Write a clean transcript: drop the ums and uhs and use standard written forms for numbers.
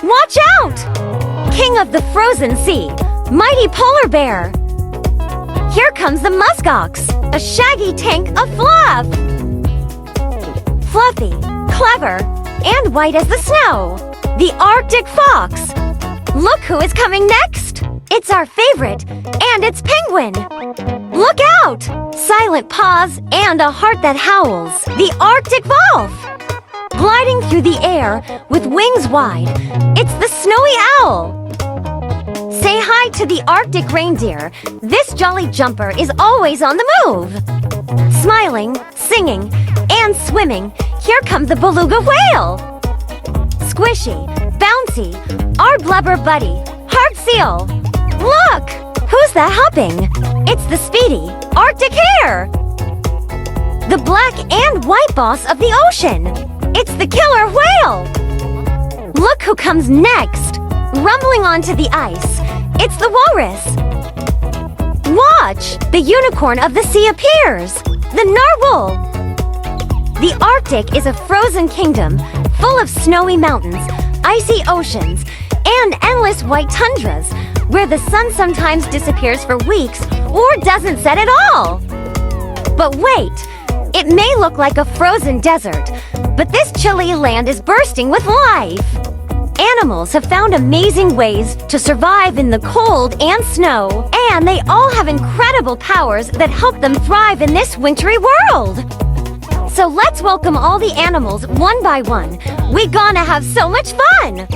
Watch out! King of the frozen sea, mighty polar bear. Here comes the muskox, a shaggy tank of fluff. Fluffy, clever, and white as the snow. The Arctic fox. Look who is coming next. It's our favorite, and it's Penguin. Look out! Silent paws and a heart that howls. The Arctic wolf. Gliding through the air with wings wide, it's the snowy owl. Say hi to the Arctic reindeer. This jolly jumper is always on the move. Smiling, singing, and swimming, here comes the beluga whale. Squishy, bouncy, our blubber buddy, hard seal. Look! Who's that hopping? It's the speedy Arctic hare. The black and white boss of the ocean. It's the killer whale! Look who comes next! Rumbling onto the ice, it's the walrus! Watch! The unicorn of the sea appears! The narwhal! The Arctic is a frozen kingdom full of snowy mountains, icy oceans, and endless white tundras, where the sun sometimes disappears for weeks or doesn't set at all! But wait! It may look like a frozen desert, but this chilly land is bursting with life. Animals have found amazing ways to survive in the cold and snow, and they all have incredible powers that help them thrive in this wintry world. So let's welcome all the animals one by one. We're gonna have so much fun!